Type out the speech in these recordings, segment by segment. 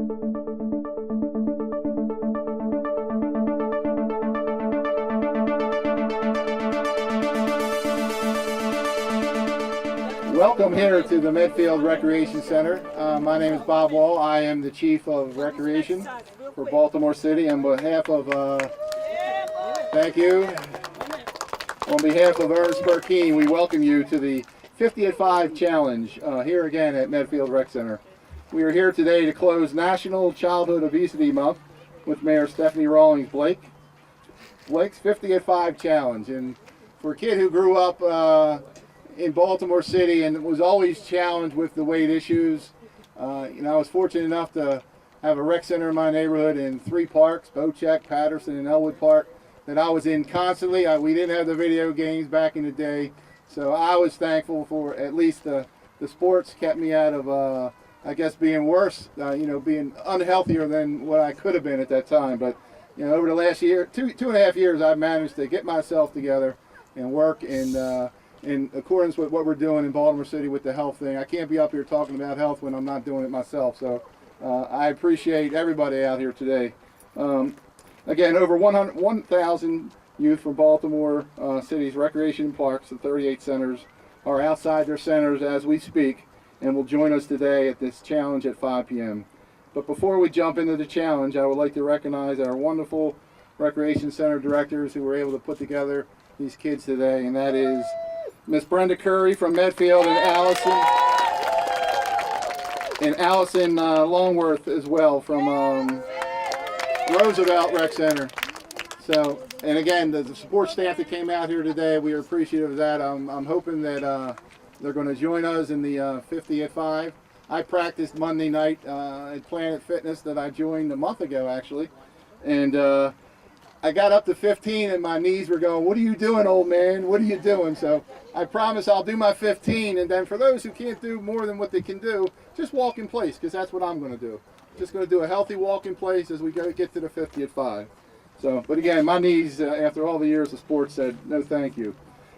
Welcome here to the Medfield Recreation Center. My name is Bob Wall. I am the Chief of Recreation for Baltimore City. On behalf of, thank you. On behalf of Ernest Burkeen, we welcome you to the 50 at 5 Challenge here again at Medfield Rec Center. We are here today to close National Childhood Obesity Month with Mayor Stephanie Rawlings-Blake. Blake's 50 at 5 Challenge. And for a kid who grew up in Baltimore City and was always challenged with the weight issues. I was fortunate enough to have a rec center in my neighborhood in 3 parks, Bocheck, Patterson, and Elwood Park, that I was in constantly. We didn't have the video games back in the day, so I was thankful for at least the sports kept me out of, I guess, being worse, being unhealthier than what I could have been at that time. But over the last year, two and a half years, I've managed to get myself together and work in accordance with what we're doing in Baltimore City with the health thing. I can't be up here talking about health when I'm not doing it myself. So I appreciate everybody out here today. Again, over 1,000 youth from Baltimore City's recreation and parks and 38 centers are outside their centers as we speak and will join us today at this challenge at 5 p.m. But before we jump into the challenge, I would like to recognize our wonderful recreation center directors who were able to put together these kids today, and that is Miss Brenda Curry from Medfield and Allison Longworth as well from Roosevelt Rec Center. So, and again, the support staff that came out here today, we are appreciative of that. I'm hoping that they're going to join us in the 50 at 5. I practiced Monday night at Planet Fitness that I joined a month ago actually, and I got up to 15 and my knees were going, "What are you doing, old man? What are you doing?" So I promise I'll do my 15, and then for those who can't do more than what they can do, just walk in place, because that's what I'm going to do. Just going to do a healthy walk in place as we get to the 50 at 5. So, but again, my knees, after all the years of sports, said no thank you.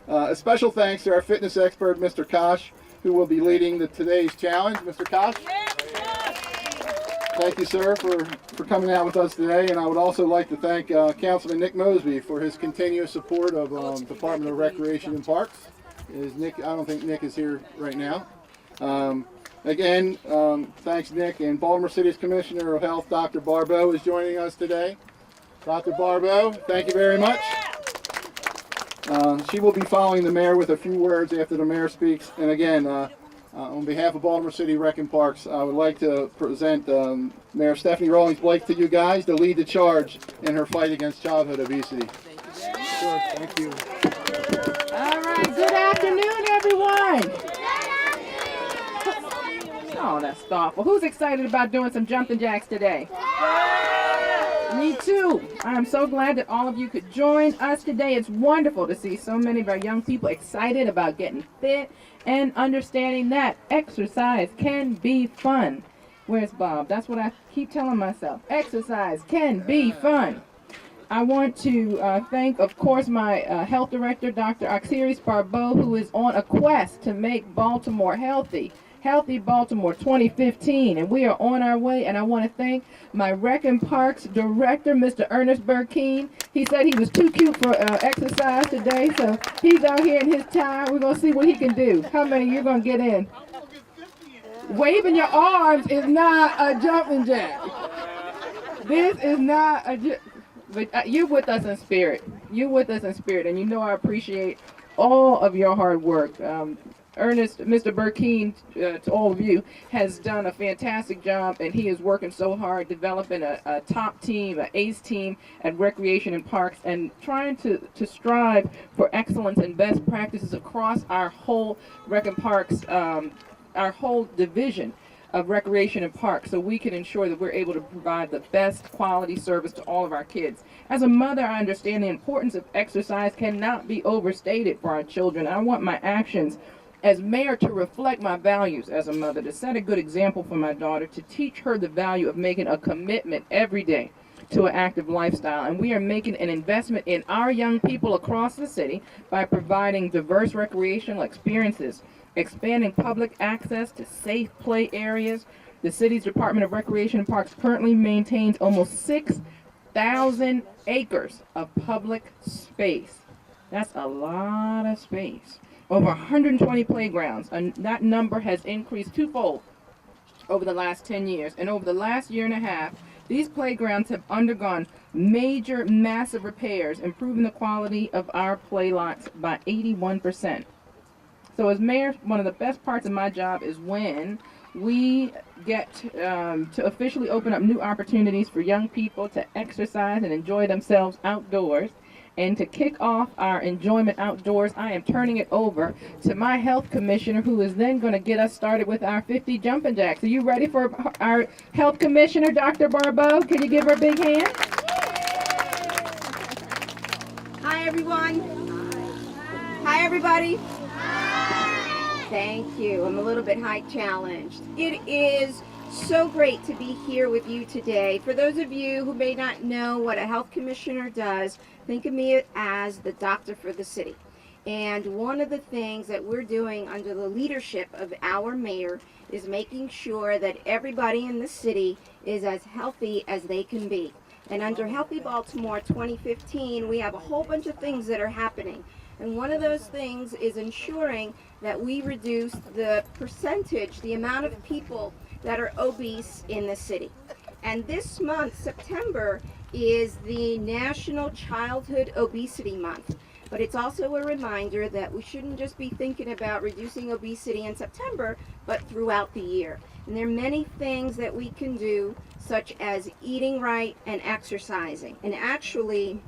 A special thanks to our fitness expert, Mr. Kosh, who will be leading today's challenge. Mr. Kosh? Thank you, sir, for coming out with us today, and I would also like to thank Councilman Nick Mosby for his continuous support of Department of Recreation and Parks. I don't think Nick is here right now. Again, thanks, Nick. And Baltimore City's Commissioner of Health, Dr. Barbeau, is joining us today. Dr. Barbeau, thank you very much. She will be following the mayor with a few words after the mayor speaks. And again, on behalf of Baltimore City Rec and Parks, I would like to present Mayor Stephanie Rawlings-Blake to you guys to lead the charge in her fight against childhood obesity. Sure, thank you. All right, good afternoon, everyone. Oh, that's thoughtful. Who's excited about doing some jumping jacks today? Me too. I'm so glad that all of you could join us today. It's wonderful to see so many of our young people excited about getting fit and understanding that exercise can be fun. Where's Bob? That's what I keep telling myself. Exercise can be fun. I want to thank, of course, my health director, Dr. Oxiris Barbeau, who is on a quest to make Baltimore healthy. Healthy Baltimore 2015, and we are on our way. And I want to thank my Rec and Parks director, Mr. Ernest Burkeen. He said he was too cute for exercise today, so he's out here in his tie. We're going to see what he can do. How many you're going to get in? Waving your arms is not a jumping jack. This is not a but you're with us in spirit. You're with us in spirit, and you know I appreciate all of your hard work. Ernest, Mr. Burkeen, to all of you, has done a fantastic job, and he is working so hard developing a top team, an ace team at Recreation and Parks, and trying to strive for excellence and best practices across our whole Rec and Parks, our whole division of Recreation and Parks, so we can ensure that we're able to provide the best quality service to all of our kids. As a mother, I understand the importance of exercise cannot be overstated for our children. I want my actions as mayor to reflect my values as a mother, to set a good example for my daughter, to teach her the value of making a commitment every day to an active lifestyle. And we are making an investment in our young people across the city by providing diverse recreational experiences, expanding public access to safe play areas, The city's Department of Recreation and Parks currently maintains almost 6,000 acres of public space. That's a lot of space. Over 120 playgrounds, and that number has increased twofold over the last 10 years. And over the last year and a half, these playgrounds have undergone major, massive repairs, improving the quality of our play lots by 81%. So as mayor, one of the best parts of my job is when we get to officially open up new opportunities for young people to exercise and enjoy themselves outdoors. And to kick off our enjoyment outdoors, I am turning it over to my health commissioner, who is then going to get us started with our 50 jumping jacks. Are you ready for our health commissioner, Dr. Barbeau? Can you give her a big hand? Hi, everyone. Hi, everybody. Thank you. I'm a little bit height challenged. It is so great to be here with you today. For those of you who may not know what a health commissioner does, think of me as the doctor for the city. And one of the things that we're doing under the leadership of our mayor is making sure that everybody in the city is as healthy as they can be. And under Healthy Baltimore 2015, we have a whole bunch of things that are happening. And one of those things is ensuring that we reduce the percentage, the amount of people that are obese in the city. And this month, September, is the National Childhood Obesity Month. But it's also a reminder that we shouldn't just be thinking about reducing obesity in September, but throughout the year. And there are many things that we can do, such as eating right and exercising. And actually,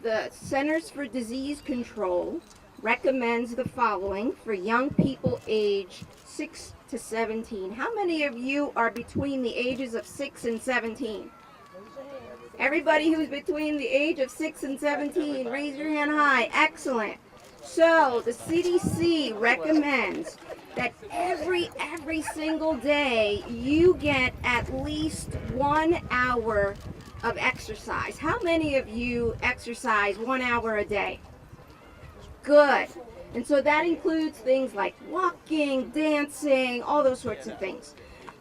the Centers for Disease Control recommends the following for young people aged 6 to 17. How many of you are between the ages of 6 and 17? Everybody who's between the age of 6 and 17, raise your hand high. Excellent. So the CDC recommends that every single day you get at least 1 hour of exercise. How many of you exercise 1 hour a day? Good. And so that includes things like walking, dancing, all those sorts of things.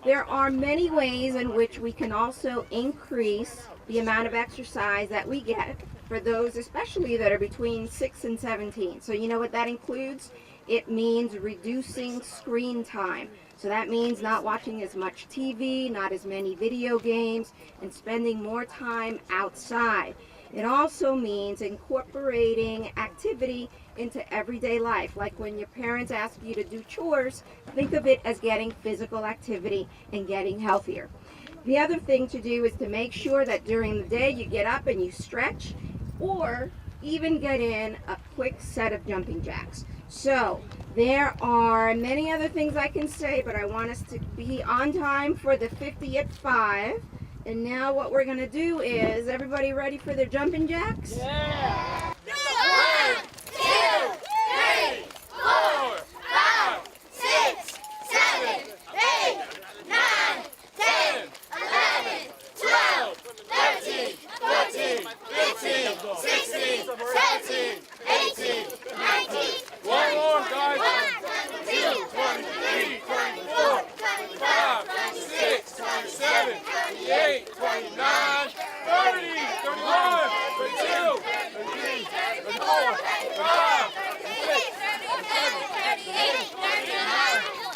There are many ways in which we can also increase the amount of exercise that we get for those especially that are between 6 and 17. So you know what that includes? It means reducing screen time. So that means not watching as much TV, not as many video games, and spending more time outside. It also means incorporating activity into everyday life. Like when your parents ask you to do chores, think of it as getting physical activity and getting healthier. The other thing to do is to make sure that during the day you get up and you stretch, or even get in a quick set of jumping jacks. So there are many other things I can say, but I want us to be on time for the 50 at 5. And now what we're going to do is, everybody ready for their jumping jacks? Yeah! 1, 2, 3, 4, 5, 6, 7, 8, 9, 10, 11, 12, 13, 14, 15, 16, 17, 18, 19, 20, 21, 22, 23, 24, 25, 26, 27, 28, 29, 30, 31, 32, 33, 34, 35, 36, 37, 38, 39,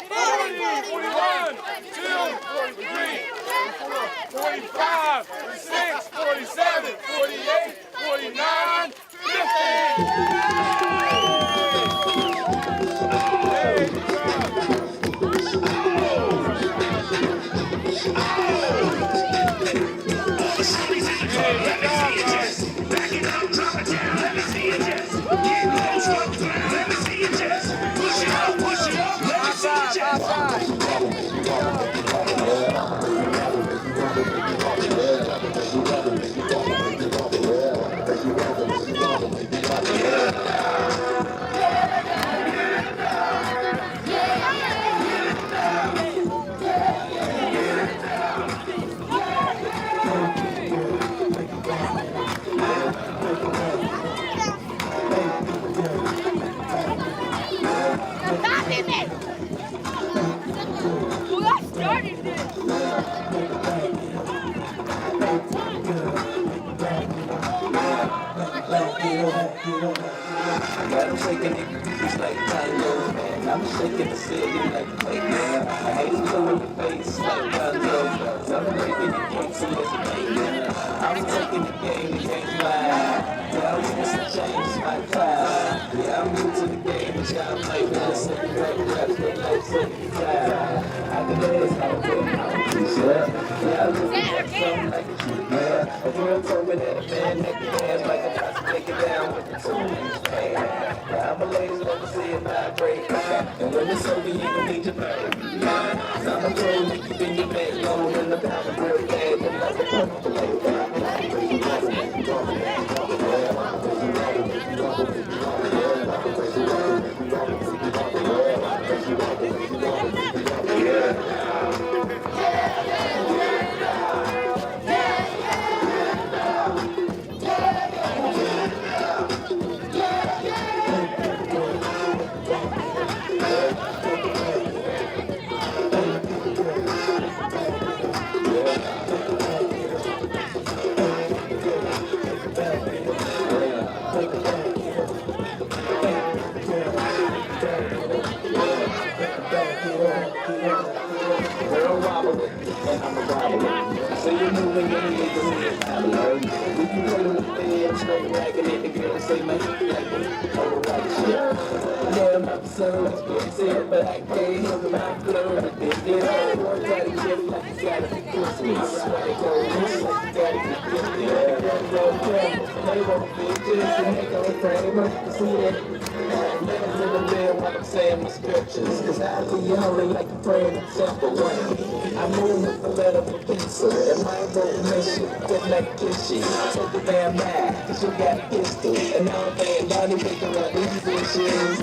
40, 41, 42, 43, 44, 45, 46, 47, 48, 49, 50! I'm shaking the city like a plate, man. I hate to blow in your face like Gonzo. I'm breaking your cakes and let's play, man. I'm taking the game, the game's mine. Yeah, I'm supposed to change my time. Yeah, I'm new to the game, but y'all play with us. Second rap, rap, good life, second time. I can dance, how to play, how to do stuff. Yeah, I look at something like a true man. A girl told me that a man that can dance like a boss, take it down with the two-inch man. Yeah, I'm a ladies, let me see it vibrate. And when it's over, you don't need to pay. I'm a pro, you keep in your bed, low in the power, real bad, and like a pump. So you're moving in the neighborhood, I learned. We can go to the bed, straight racking it, the girl say my shit like me. Oh, right shit. Yeah, I'm not so expensive, but I can't help my flow. I did it. One gotta get it like you gotta be crispy. I swear to go, this like you gotta be gifted. Yeah, go, they won't be just and they gon' frame up. See that? Let them live a bit while I'm saying my scriptures. Cause I be only like a prayer and simple one. I move with the letter of pizza. And my vote makes you get like kishy. Take the damn mad, cause you got a pistol. And all day and body making up easy shoes.